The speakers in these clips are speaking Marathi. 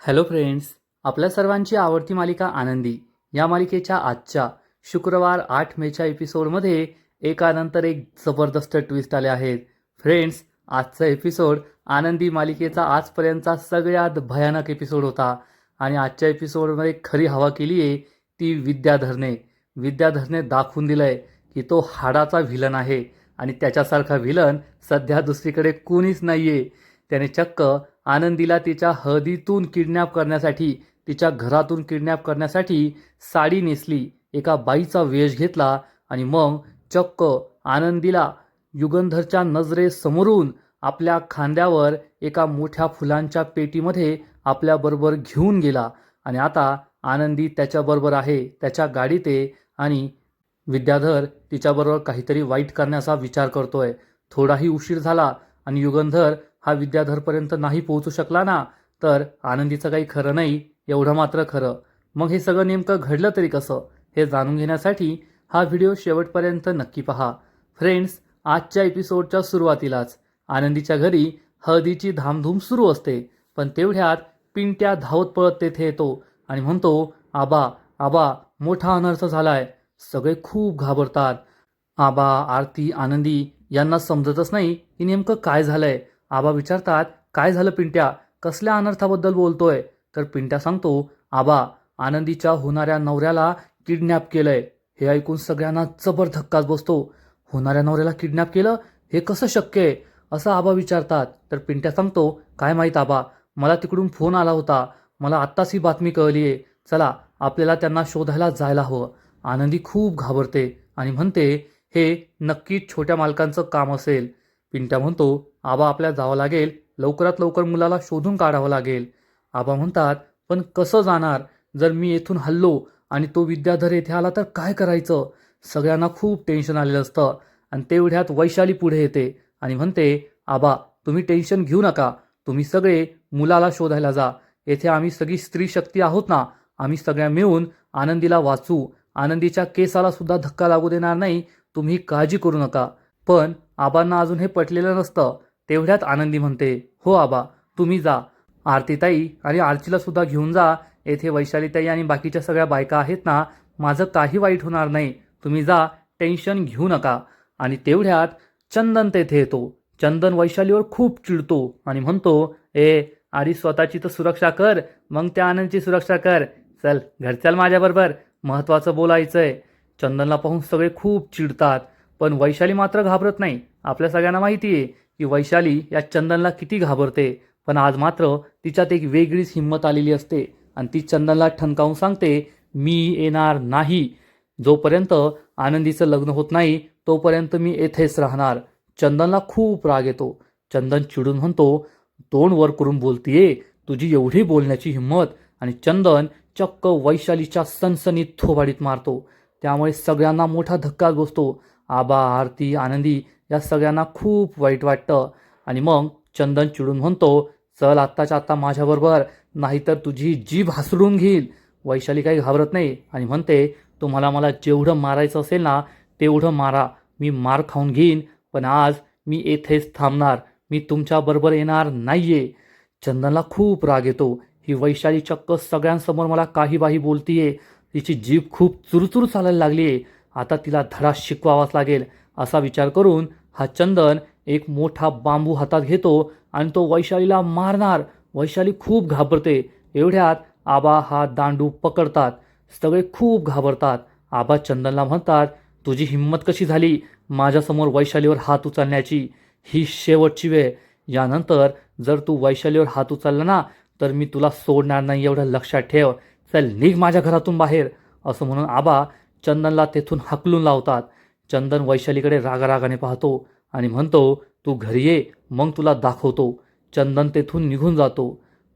हॅलो फ्रेंड्स, आपल्या सर्वांची आवडती मालिका आनंदी या मालिकेच्या आजच्या शुक्रवार 8 मेच्या एपिसोडमध्ये एकानंतर एक जबरदस्त ट्विस्ट आले आहेत. फ्रेंड्स, आजचा एपिसोड आनंदी मालिकेचा आजपर्यंतचा सगळ्यात भयानक एपिसोड होता आणि आजच्या एपिसोडमध्ये खरी हवा केली आहे ती विद्याधरने दाखवून दिलंय की तो हाडाचा व्हिलन आहे आणि त्याच्यासारखा व्हिलन सध्या दुसरीकडे कोणीच नाहीये. त्याने चक्क आनंदीला तिच्या हळदीतून किडनॅप करण्यासाठी, तिच्या घरातून किडनॅप करण्यासाठी साडी नेसली, एका बाईचा वेश घेतला आणि मग चक्क आनंदीला युगंधरच्या नजरेसमोरून आपल्या खांद्यावर एका मोठ्या फुलांच्या पेटीमध्ये आपल्याबरोबर घेऊन गेला आणि आता आनंदी त्याच्याबरोबर आहे, त्याच्या गाडीत आहे आणि विद्याधर तिच्याबरोबर काहीतरी वाईट करण्याचा विचार करतोय. थोडाही उशीर झाला आणि युगंधर हा विद्याधरपर्यंत नाही पोहोचू शकला ना, तर आनंदीचं काही खरं नाही, एवढं मात्र खरं. मग हे सगळं नेमकं घडलं तरी कसं, हे जाणून घेण्यासाठी हा व्हिडिओ शेवटपर्यंत नक्की पहा. फ्रेंड्स, आजच्या एपिसोडच्या सुरुवातीलाच आनंदीच्या घरी हळदीची धामधूम सुरू असते, पण तेवढ्यात पिंट्या धावत पळत तेथे येतो आणि म्हणतो, आबा आबा, मोठा अनर्थ झालाय. सगळे खूप घाबरतात. आबा, आरती, आनंदी यांना समजतच नाही की नेमकं काय झालंय. आबा विचारतात, काय झालं पिंट्या, कसल्या अनर्थाबद्दल बोलतोय? तर पिंट्या सांगतो, आबा, आनंदीच्या होणाऱ्या नवऱ्याला किडनॅप केलंय. हे ऐकून सगळ्यांना जबर धक्काच बसतो. होणाऱ्या नवऱ्याला किडनॅप केलं, हे कसं शक्य आहे, असं आबा विचारतात. तर पिंट्या सांगतो, काय माहीत आबा, मला तिकडून फोन आला होता, मला आत्ताच ही बातमी कळली आहे. चला, आपल्याला त्यांना शोधायला जायला हवं. आनंदी खूप घाबरते आणि म्हणते, हे नक्कीच छोट्या मालकांचं काम असेल. पिंट्या म्हणतो, आबा, आपल्याला जावं लागेल, लवकरात लवकर मुलाला शोधून काढावं लागेल. आबा म्हणतात, पण कसं जाणार? जर मी येथून हल्लो आणि तो विद्याधर येथे आला तर काय करायचं? सगळ्यांना खूप टेन्शन आलेलं असतं आणि तेवढ्यात वैशाली पुढे येते आणि म्हणते, आबा, तुम्ही टेन्शन घेऊ नका, तुम्ही सगळे मुलाला शोधायला जा. येथे आम्ही सगळी स्त्री शक्ती आहोत ना, आम्ही सगळ्या मिळून आनंदीला वाचू. आनंदीच्या केसाला सुद्धा धक्का लागू देणार नाही, तुम्ही काळजी करू नका. पण आबांना अजून हे पटलेलं नसतं. तेवढ्यात आनंदी म्हणते, हो आबा, तुम्ही जा. आरतीताई आणि आरचीला सुद्धा घेऊन जा. येथे वैशालीताई आणि बाकीच्या सगळ्या बायका आहेत ना, माझं काही वाईट होणार नाही, तुम्ही जा, टेन्शन घेऊ नका. आणि तेवढ्यात चंदन तेथे येतो. चंदन वैशालीवर खूप चिडतो आणि म्हणतो, आधी स्वतःची तर सुरक्षा कर, मग त्या आनंदची सुरक्षा कर. चल घर चल माझ्याबरोबर, महत्वाचं बोलायचंय. चंदनला पाहून सगळे खूप चिडतात, पण वैशाली मात्र घाबरत नाही. आपल्या सगळ्यांना माहिती आहे की वैशाली या चंदनला किती घाबरते, पण आज मात्र तिच्यात एक वेगळीच हिंमत आलेली असते आणि ती चंदनला ठणकावून सांगते, मी येणार नाही. जोपर्यंत आनंदीचं लग्न होत नाही तोपर्यंत मी येथेच राहणार. चंदनला खूप राग येतो. चंदन चिडून म्हणतो, तोंड वर करून बोलतीये, तुझी एवढी बोलण्याची हिंमत? आणि चंदन चक्क वैशालीच्या सणसणीत थोबाडीत मारतो. त्यामुळे सगळ्यांना मोठा धक्काच बसतो. आबा, आरती, आनंदी या सगळ्यांना खूप वाईट वाटतं आणि मग चंदन चिडून म्हणतो, चल आत्ताच्या आत्ता माझ्याबरोबर, नाहीतर तुझी जीभ हासडून घेईल. वैशाली काही घाबरत नाही आणि म्हणते, तुम्हाला मला जेवढं मारायचं असेल ना तेवढं मारा, मी मार खाऊन घेईन, पण आज मी येथेच थांबणार, मी तुमच्याबरोबर येणार नाहीये. चंदनला खूप राग येतो. ही वैशाली चक्क सगळ्यांसमोर मला काही बाही बोलतीये, तिची जीभ खूप चुरचूर चालायला लागलीये, आता तिला धडा शिकवावाच लागेल. असा विचार करून हा चंदन एक मोठा बांबू हातात घेतो आणि तो वैशालीला मारणार. वैशाली खूप घाबरते. एवढ्यात आबा हा दांडू पकडतात. सगळे खूप घाबरतात. आबा चंदनला म्हणतात, तुझी हिंमत कशी झाली माझ्यासमोर वैशालीवर हात उचलण्याची? ही शेवटची वेळ. यानंतर जर तू वैशालीवर हात उचलला ना तर मी तुला सोडणार नाही, एवढं लक्षात ठेव. चल निघ माझ्या घरातून बाहेर. असं म्हणून आबा चंदनला तेथून हाकलून लावतात. चंदन वैशालीकडे रागारागाने पाहतो आणि म्हणतो, तू घरी ये, मग तुला दाखवतो. चंदन तेथून निघून जातो.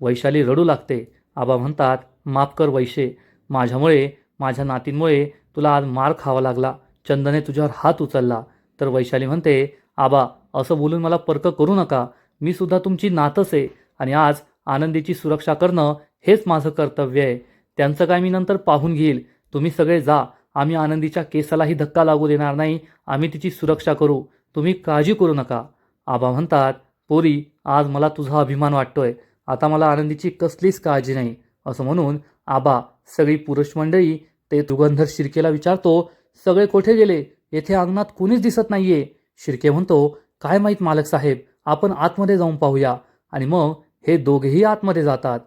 वैशाली रडू लागते. आबा म्हणतात, माफ कर वैशे, माझ्यामुळे, माझ्या नातींमुळे तुला आज मार खावा लागला. चंदने तुझ्यावर हात उचलला. तर वैशाली म्हणते, आबा, असं बोलून मला पर्क करू नका, मी सुद्धा तुमची नातच आहे आणि आज आनंदीची सुरक्षा करणं हेच माझं कर्तव्य आहे. त्यांचं काय मी नंतर पाहून घेईल. तुम्ही सगळे जा, आम्ही आनंदीच्या केसालाही धक्का लागू देणार नाही, आम्ही तिची सुरक्षा करू, तुम्ही काळजी करू नका. आबा म्हणतात, पोरी, आज मला तुझा अभिमान वाटतोय. आता मला आनंदीची कसलीच काळजी नाही. असं म्हणून आबा, सगळी पुरुष मंडळी ते युगंधर शिर्केला विचारतो, सगळे कुठे गेले? येथे अंगणात कुणीच दिसत नाहीये. शिर्के म्हणतो, काय माहीत मालक साहेब, आपण आतमध्ये जाऊन पाहूया. आणि मग हे दोघेही आतमध्ये जातात.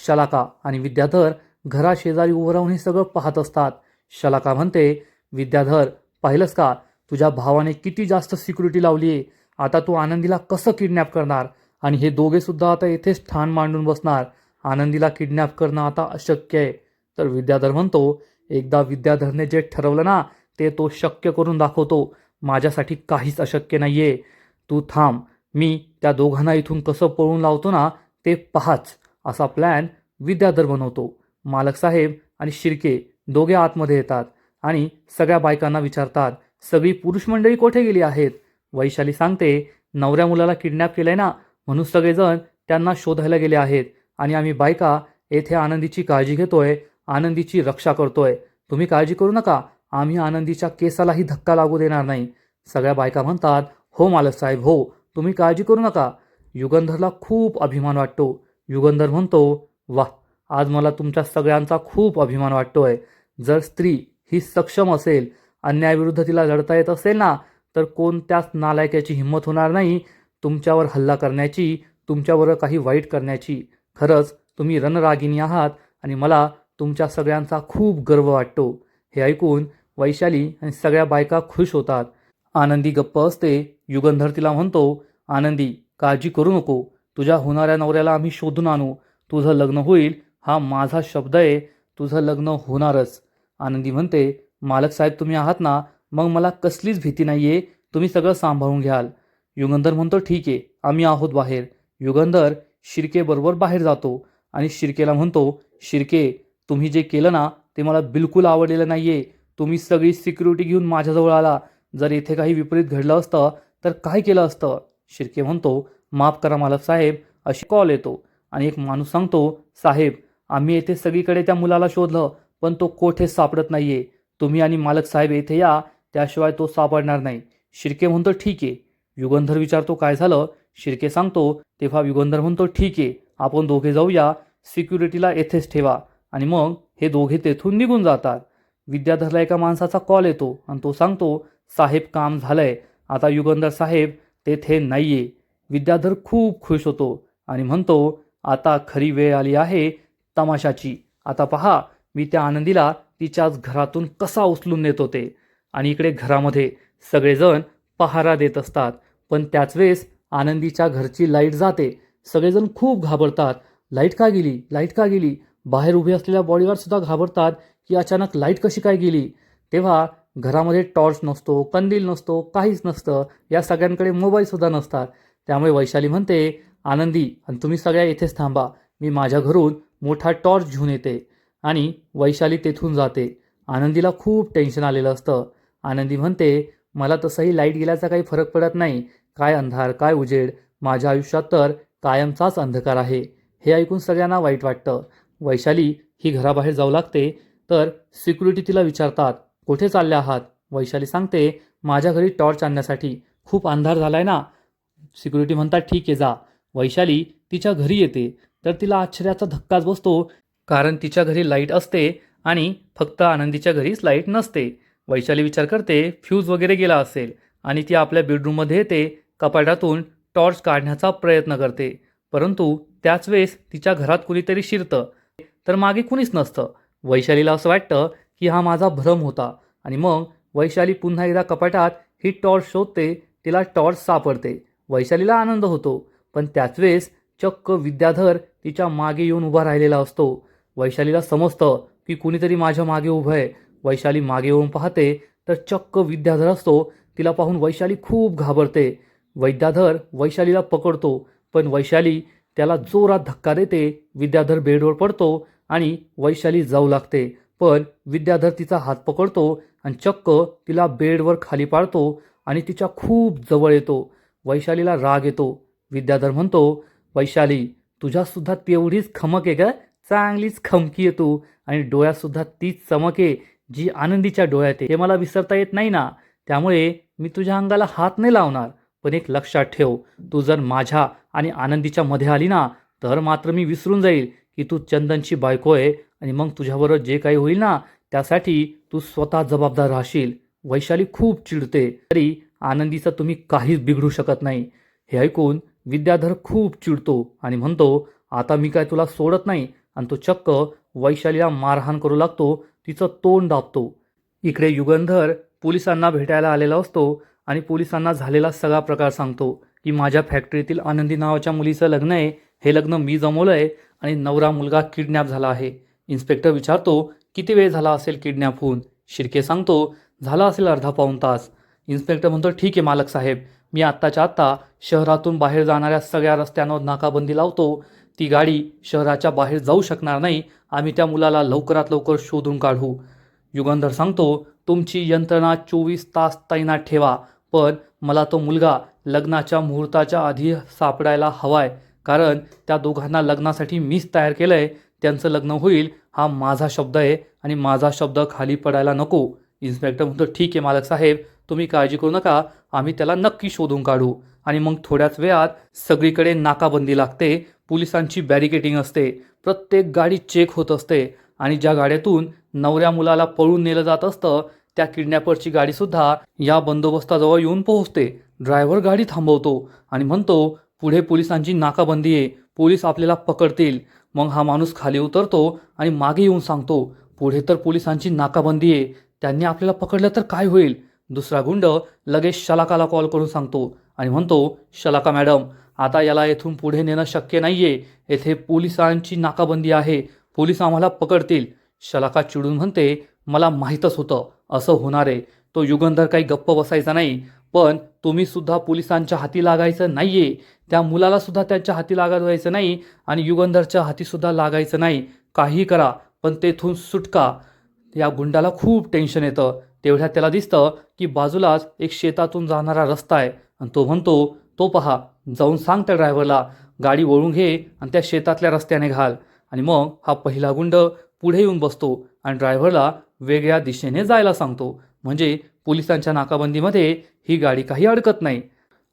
शलाका आणि विद्याधर घराशेजारी उभं राहून हे सगळं पाहत असतात. शलाका म्हणते, विद्याधर, पाहिलंस का, तुझ्या भावाने किती जास्त सिक्युरिटी लावली आहे. आता तू आनंदीला कसं किडनॅप करणार? आणि हे दोघे सुद्धा आता येथेच ठाण मांडून बसणार. आनंदीला किडनॅप करणं आता अशक्य आहे. तर विद्याधर म्हणतो, एकदा विद्याधरने जे ठरवलं ना, ते तो शक्य करून दाखवतो. माझ्यासाठी काहीच अशक्य नाहीये. तू थांब, मी त्या दोघांना इथून कसं पळून लावतो ना, ते पाहाच. असा प्लॅन विद्याधर बनवतो. मालक साहेब आणि शिर्के दोघे आतमध्ये येतात आणि सगळ्या बायकांना विचारतात, सगळी पुरुष मंडळी कुठे गेली आहेत? वैशाली सांगते, नवऱ्या मुलाला किडनॅप केलंय ना, म्हणून सगळेजण त्यांना शोधायला गेले आहेत. आणि आम्ही बायका येथे आनंदीची काळजी घेतोय, आनंदीची रक्षा करतोय. तुम्ही काळजी करू नका, आम्ही आनंदीच्या केसालाही धक्का लागू देणार नाही. सगळ्या बायका म्हणतात, हो मालक साहेब, हो, तुम्ही काळजी करू नका. युगंधरला खूप अभिमान वाटतो. युगंधर म्हणतो, वाह, आज मला तुमच्या सगळ्यांचा खूप अभिमान वाटतोय. जर स्त्री ही सक्षम असेल, अन्यायाविरुद्ध तिला लढता येत असेल ना, तर कोणत्याच नालायकाची हिंमत होणार नाही तुमच्यावर हल्ला करण्याची, तुमच्यावर काही वाईट करण्याची. खरंच तुम्ही रणरागिणी आहात आणि मला तुमच्या सगळ्यांचा खूप गर्व वाटतो. हे ऐकून वैशाली आणि सगळ्या बायका खुश होतात. आनंदी गप्प असते. युगंधर तिला म्हणतो, आनंदी, काळजी करू नको. तुझ्या होणाऱ्या नवऱ्याला आम्ही शोधून आणू. तुझं लग्न होईल, हा माझा शब्द आहे. तुझं लग्न होणारच. आनंदी म्हणते, मालक साहेब तुम्ही आहात ना, मग मला कसलीच भीती नाहीये. तुम्ही सगळं सांभाळून घ्याल. युगंधर म्हणतो, ठीक आहे, आम्ही आहोत बाहेर. युगंधर शिर्केबरोबर बाहेर जातो आणि शिर्केला म्हणतो, शिर्के, तुम्ही जे केलं ना, ते मला बिलकुल आवडलेलं नाहीये. तुम्ही सगळी सिक्युरिटी घेऊन माझ्याजवळ आला. जर इथे काही विपरीत घडलं असतं तर काय केलं असतं? शिर्के म्हणतो, माफ करा मालक साहेब, अशी कॉल येतो आणि एक माणूस सांगतो, साहेब, आम्ही येथे सगळीकडे त्या मुलाला शोधलं, पण तो कोठेच सापडत नाहीये. तुम्ही आणि मालक साहेब येथे या, त्याशिवाय तो सापडणार नाही. शिर्के म्हणतो, ठीक आहे. युगंधर विचारतो, काय झालं? शिर्के सांगतो. तेव्हा युगंधर म्हणतो, ठीक आहे, आपण दोघे जाऊया, सिक्युरिटीला येथेच ठेवा. आणि मग हे दोघे तेथून निघून जातात. विद्याधरला एका माणसाचा कॉल येतो आणि तो सांगतो, साहेब, काम झालंय, आता युगंधर साहेब तेथे नाहीये. विद्याधर खूप खुश होतो आणि म्हणतो, आता खरी वेळ आली आहे तमाशाची. आता पहा, मी त्या आनंदीला तिच्याच घरातून कसा उचलून नेत होते. आणि इकडे घरामध्ये सगळेजण पहारा देत असतात. पण त्याच वेळेस आनंदीच्या घरची लाईट जाते. सगळेजण खूप घाबरतात. लाईट का गेली? लाईट का गेली? बाहेर उभे असलेल्या बॉडीगार्ड सुद्धा घाबरतात की अचानक लाईट कशी काय गेली. तेव्हा घरामध्ये टॉर्च नसतो, कंदील नसतो, काहीच नसतं. या सगळ्यांकडे मोबाईलसुद्धा नसतात. त्यामुळे वैशाली म्हणते, आनंदी आणि तुम्ही सगळ्या इथेच थांबा, मी माझ्या घरून मोठा टॉर्च घेऊन येते. आणि वैशाली तेथून जाते. आनंदीला खूप टेन्शन आलेलं असतं. आनंदी म्हणते, मला तसंही लाईट गेल्याचा काही फरक पडत नाही. काय अंधार, काय उजेड, माझ्या आयुष्यात तर कायमचाच अंधकार आहे. हे ऐकून सगळ्यांना वाईट वाटतं. वैशाली ही घराबाहेर जाऊ लागते. तर सिक्युरिटी तिला विचारतात, कुठे चालले आहात? वैशाली सांगते, माझ्या घरी टॉर्च आणण्यासाठी, खूप अंधार झालाय ना. सिक्युरिटी म्हणतात, ठीक आहे, जा. वैशाली तिच्या घरी येते. तर तिला आश्चर्याचा धक्काच बसतो, कारण तिच्या घरी लाईट असते आणि फक्त आनंदीच्या घरीच लाईट नसते. वैशाली विचार करते, फ्यूज वगैरे गेला असेल आणि ती आपल्या बेडरूममध्ये येते. कपाटातून टॉर्च काढण्याचा प्रयत्न करते, परंतु त्याच वेळेस तिच्या घरात कुणीतरी शिरतं. तर मागे कुणीच नसतं. वैशालीला असं वाटतं की हा माझा भ्रम होता. आणि मग वैशाली पुन्हा एकदा कपाटात ही टॉर्च शोधते. तिला टॉर्च सापडते. वैशालीला आनंद होतो. पण त्याच वेळेस चक्क विद्याधर तिच्या मागे येऊन उभा राहिलेला असतो. वैशालीला समजतं की कुणीतरी माझ्या मागे उभं आहे. वैशाली मागे येऊन पाहते तर चक्क विद्याधर असतो. तिला पाहून वैशाली खूप घाबरते. विद्याधर वैशालीला पकडतो, पण वैशाली त्याला जोरात धक्का देते. विद्याधर बेडवर पडतो आणि वैशाली जाऊ लागते. पण विद्याधर तिचा हात पकडतो आणि चक्क तिला बेडवर खाली पाडतो आणि तिच्या खूप जवळ येतो. वैशालीला राग येतो. विद्याधर म्हणतो, वैशाली, तुझ्यासुद्धा तेवढीच खमक आहे का? चांगलीच खमकी आहे तू. आणि डोळ्यातसुद्धा तीच चमक आहे जी आनंदीच्या डोळ्यात आहे. हे मला विसरता येत नाही ना. त्यामुळे मी तुझ्या अंगाला हात नाही लावणार. पण एक लक्षात ठेव, तू जर माझ्या आणि आनंदीच्या मध्ये आली ना, तर मात्र मी विसरून जाईल की तू चंदनची बायको आहे आणि मग तुझ्याबरोबर जे काही होईल ना त्यासाठी तू स्वतः जबाबदार राहशील. वैशाली खूप चिडते. तरी आनंदीचं तुम्ही काहीच बिघडू शकत नाही. हे ऐकून विद्याधर खूप चिडतो आणि म्हणतो, आता मी काय तुला सोडत नाही. आणि तो चक्क वैशालीला मारहाण करू लागतो, तिचं तोंड दाबतो. इकडे युगंधर पोलिसांना भेटायला आलेला असतो आणि पोलिसांना झालेला सगळा प्रकार सांगतो की माझ्या फॅक्टरीतील आनंदी नावाच्या मुलीचं लग्न आहे. हे लग्न मी जमवलं आहे आणि नवरा मुलगा किडनॅप झाला आहे. इन्स्पेक्टर विचारतो, किती वेळ झाला असेल किडनॅप होऊन? शिर्के सांगतो, झाला असेल अर्धा पाऊण तास. इन्स्पेक्टर म्हणतो, ठीक आहे मालक साहेब, मी आत्ताच्या आत्ता शहरातून बाहेर जाणाऱ्या सगळ्या रस्त्यांवर नाकाबंदी लावतो. ती गाडी शहराच्या बाहेर जाऊ शकणार नाही. आम्ही त्या मुलाला लवकरात लवकर शोधून काढू. युगंधर सांगतो, तुमची यंत्रणा 24 तास तैनात ठेवा, पण मला तो मुलगा लग्नाच्या मुहूर्ताच्या आधी सापडायला हवाय. कारण त्या दोघांना लग्नासाठी मीच तयार केलं आहे. त्यांचं लग्न होईल हा माझा शब्द आहे आणि माझा शब्द खाली पडायला नको. इन्स्पेक्टर म्हणतो, ठीक आहे मालक साहेब, तुम्ही काळजी करू नका, आम्ही त्याला नक्की शोधून काढू. आणि मग थोड्याच वेळात सगळीकडे नाकाबंदी लागते. पोलिसांची बॅरिकेडिंग असते. प्रत्येक गाडी चेक होत असते आणि ज्या गाड्यातून नवऱ्या मुलाला पळून नेलं जात असतं त्या किडनॅपरची गाडीसुद्धा या बंदोबस्ताजवळ येऊन पोहोचते. ड्रायव्हर गाडी थांबवतो आणि म्हणतो, पुढे पोलिसांची नाकाबंदी आहे, पोलीस आपल्याला पकडतील. मग हा माणूस खाली उतरतो आणि मागे येऊन सांगतो, पुढे तर पोलिसांची नाकाबंदी आहे, त्यांनी आपल्याला पकडलं तर काय होईल? दुसरा गुंड लगेच शलाकाला कॉल करून सांगतो आणि म्हणतो, शलाका मॅडम, आता याला येथून पुढे नेणं शक्य नाहीये. येथे पोलिसांची नाकाबंदी आहे, पोलीस आम्हाला पकडतील. शलाका चिडून म्हणते, मला माहीतच होतं असं होणार आहे. तो युगंधर काही गप्प बसायचा नाही, पण तुम्ही सुद्धा पोलिसांच्या हाती लागायचं नाहीये. त्या मुलाला सुद्धा त्यांच्या हाती लागायचं नाही आणि युगंधरच्या हाती सुद्धा लागायचं नाही. काही करा, पण तेथून सुटका. या गुंडाला खूप टेन्शन येतं. तेवढ्यात त्याला दिसतं की बाजूलाच एक शेतातून जाणारा रस्ता आहे आणि तो म्हणतो, तो पहा, जाऊन सांग त्या ड्रायव्हरला गाडी वळून घे आणि त्या शेतातल्या रस्त्याने घाल. आणि मग हा पहिला गुंड पुढे येऊन बसतो आणि ड्रायव्हरला वेगळ्या दिशेने जायला सांगतो. म्हणजे पोलिसांच्या नाकाबंदीमध्ये ही गाडी काही अडकत नाही.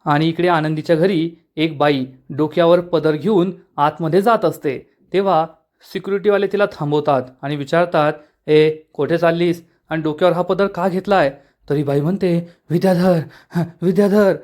आणि इकडे आनंदीच्या घरी एक बाई डोक्यावर पदर घेऊन आतमध्ये जात असते. तेव्हा सिक्युरिटीवाले तिला थांबवतात आणि विचारतात, ए कोठे चाललीस आणि डोक्यावर हा पदर का घेतलाय? तरी बाई म्हणते, विद्याधर, विद्याधर.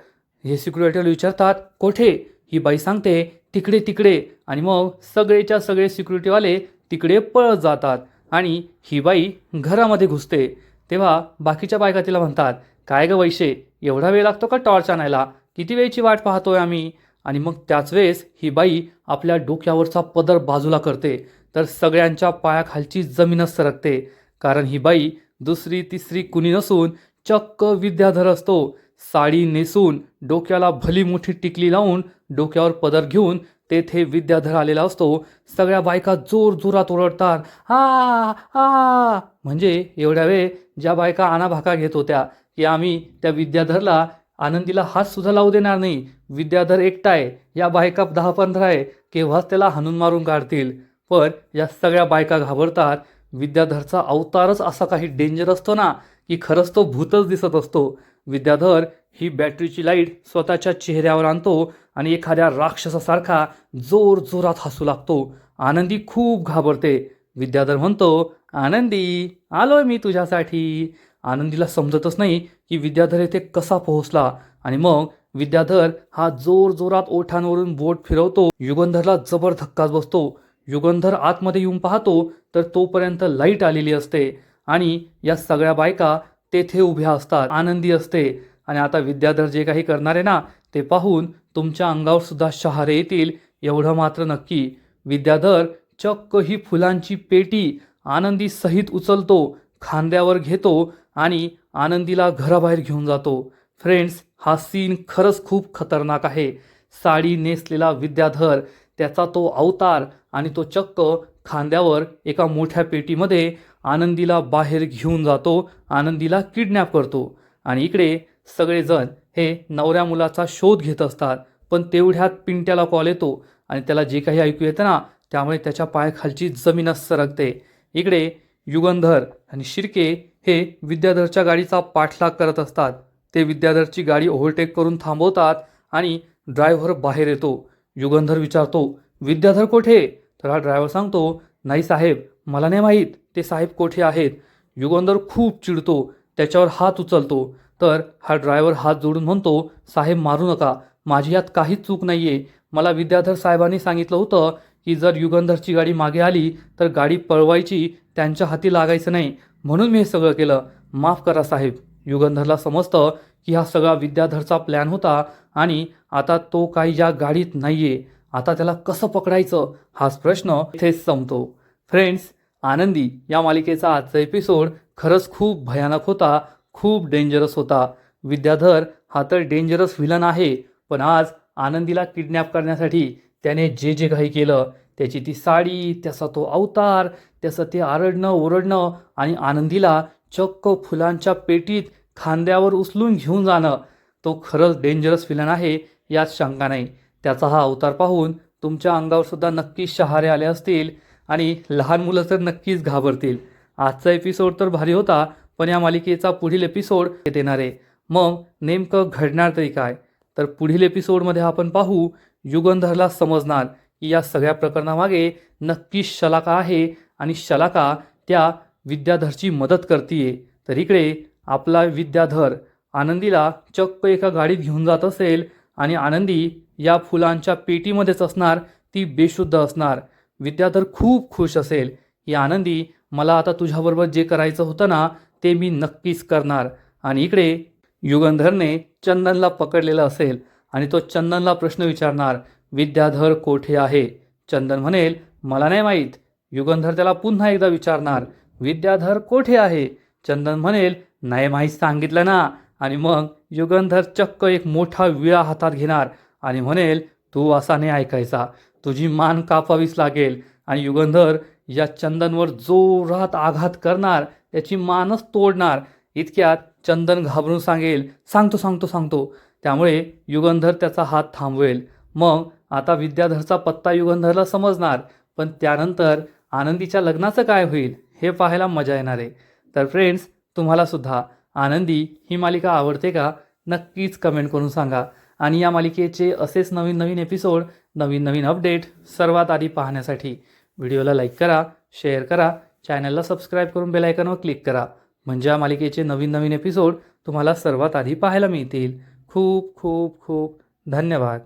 हे सिक्युरिटीवाले विचारतात, कोठे? ही बाई सांगते, तिकडे तिकडे. आणि मग सगळेच्या सगळे सिक्युरिटीवाले तिकडे पळत जातात आणि ही बाई घरामध्ये घुसते. तेव्हा बाकीच्या बायका तिला म्हणतात, काय ग वैशे, एवढा वेळ लागतो का टॉर्च आणायला? किती वेळची वाट पाहतोय आम्ही? आणि मग त्याच वेळेस ही बाई आपल्या डोक्यावरचा पदर बाजूला करते तर सगळ्यांच्या पायाखालची जमीनच सरकते. कारण ही बाई दुसरी तिसरी कुणी नसून चक्क विद्याधर असतो. साडी नेसून डोक्याला भली मोठी टिकली लावून डोक्यावर पदर घेऊन तेथे विद्याधर आलेला असतो. सगळ्या बायका जोर जोरात ओरडतात, आ आ. म्हणजे एवढ्या वेळ ज्या बायका आणाभाका घेत होत्या की आम्ही त्या विद्याधरला आनंदीला हात सुद्धा लावू देणार नाही, विद्याधर एकटा आहे, या बायका 10-15 आहे, केव्हाच त्याला हाणून मारून काढतील. पण या सगळ्या बायका घाबरतात. विद्याधरचा अवतारच असा काही डेंजर असतो ना की खरंच तो भूतच दिसत असतो. विद्याधर ही बॅटरीची लाईट स्वतःच्या चेहऱ्यावर आणतो आणि एखाद्या राक्षसासारखा जोर जोरात हसू लागतो. आनंदी खूप घाबरते. विद्याधर म्हणतो, आनंदी, आलोय मी तुझ्यासाठी. आनंदीला समजतच नाही की विद्याधर येथे कसा पोहोचला. आणि मग विद्याधर हा जोर जोरात ओठांवरून बोट फिरवतो. युगंधरला जबर धक्काच बसतो. युगंधर आतमध्ये येऊन पाहतो तर तोपर्यंत लाईट आलेली असते आणि या सगळ्या बायका तेथे उभ्या असतात. आनंदी असते आणि आता विद्याधर जे काही करणार आहे ना ते पाहून तुमच्या अंगावर सुद्धा शहारे येतील एवढं मात्र नक्की. विद्याधर चक्क ही फुलांची पेटी आनंदी सहित उचलतो, खांद्यावर घेतो आणि आनंदीला घराबाहेर घेऊन जातो. फ्रेंड्स, हा सीन खरंच खूप खतरनाक आहे. साडी नेसलेला विद्याधर, त्याचा तो अवतार आणि तो चक्क खांद्यावर एका मोठ्या पेटीमध्ये आनंदीला बाहेर घेऊन जातो, आनंदीला किडनॅप करतो. आणि इकडे सगळेजण हे नवऱ्या मुलाचा शोध घेत असतात. पण तेवढ्यात पिंट्याला कॉल येतो आणि त्याला जे काही ऐकू येतं ना त्यामुळे त्याच्या पायाखालची जमीनच सरकते. इकडे युगंधर आणि शिर्के हे विद्याधरच्या गाडीचा पाठलाग करत असतात. ते विद्याधरची गाडी ओव्हरटेक करून थांबवतात आणि ड्रायव्हर बाहेर येतो. युगंधर विचारतो, विद्याधर कोठे? तर हा ड्रायव्हर सांगतो, नाही साहेब, मला नाही माहीत ते साहेब कोठे आहेत. युगंधर खूप चिडतो, त्याच्यावर हात उचलतो. तर हा ड्रायव्हर हात जोडून म्हणतो, साहेब मारू नका, माझी यात काहीच चूक नाहीये. मला विद्याधर साहेबांनी सांगितलं होतं की जर युगंधरची गाडी मागे आली तर गाडी पळवायची, त्यांच्या हाती लागायचं नाही, म्हणून मी हे सगळं केलं. माफ करा साहेब. युगंधरला समजतं की हा सगळा विद्याधरचा प्लॅन होता आणि आता तो काही या गाडीत नाहीये. आता त्याला कसं पकडायचं हाच प्रश्न इथेच संपतो. फ्रेंड्स, आनंदी या मालिकेचा आजचा एपिसोड खरंच खूप भयानक होता, खूप डेंजरस होता. विद्याधर हा तर डेंजरस व्हिलन आहे, पण आज आनंदीला किडनॅप करण्यासाठी त्याने जे जे काही केलं, त्याची ती साडी, त्याचा तो अवतार, त्याचं ते आरडणं ओरडणं आणि आनंदीला चक्क फुलांच्या पेटीत खांद्यावर उचलून घेऊन जाणं, तो खरंच डेंजरस व्हिलन आहे, यात शंका नाही. त्याचा हा अवतार पाहून तुमच्या अंगावर सुद्धा नक्कीच शहारे आले असतील आणि लहान मुलं तर नक्कीच घाबरतील. आजचा एपिसोड तर भारी होता, पण या मालिकेचा पुढील एपिसोड येणार आहे. मग नेमकं घडणार तरी काय? तर पुढील एपिसोडमध्ये आपण पाहू, युगंधरला समजणार की या सगळ्या प्रकरणामागे नक्कीच शलाका आहे आणि शलाका त्या विद्याधरची मदत करतीये. तर इकडे आपला विद्याधर आनंदीला चक्क एका गाडीत घेऊन जात असेल आणि आनंदी या फुलांच्या पेटीमध्येच असणार, ती बेशुद्ध असणार. विद्याधर खूप खुश असेल की आनंदी, मला आता तुझ्याबरोबर जे करायचं होतं ना, ते मी नक्कीच करणार. आणि इकडे युगंधरने चंदनला पकडलेलं असेल आणि तो चंदनला प्रश्न विचारणार, विद्याधर कोठे आहे? चंदन म्हणेल, मला नाही माहीत. युगंधर त्याला पुन्हा एकदा विचारणार, विद्याधर कोठे आहे? चंदन म्हणेल, नाही माहीत सांगितलं ना. आणि मग युगंधर चक्क एक मोठा विळा हातात घेणार आणि म्हणेल, तू असा नाही ऐकायचा, तुझी मान कापावीच लागेल. आणि युगंधर या चंदनवर जोरात आघात करणार, त्याची मानच तोडणार. इतक्यात चंदन घाबरून सांगेल, सांगतो सांगतो सांगतो. त्यामुळे युगंधर त्याचा हात थांबवेल. मग आता विद्याधरचा पत्ता युगंधरला समजणार, पण त्यानंतर आनंदीच्या लग्नाचं काय होईल हे पाहायला मजा येणार आहे. तर फ्रेंड्स, तुम्हाला सुद्धा आनंदी ही मालिका आवडते का? नक्कीच कमेंट करून सांगा. आणि या मालिकेचे असेच नवीन नवीन एपिसोड, नवीन नवीन अपडेट सर्वात आधी पाहण्यासाठी व्हिडिओला लाईक करा, शेअर करा, चॅनलला सबस्क्राईब करून बेल आयकॉनवर क्लिक करा, म्हणजे या मालिकेचे नवीन नवीन एपिसोड तुम्हाला सर्वात आधी पाहायला मिळतील. खूप खूप खूप धन्यवाद.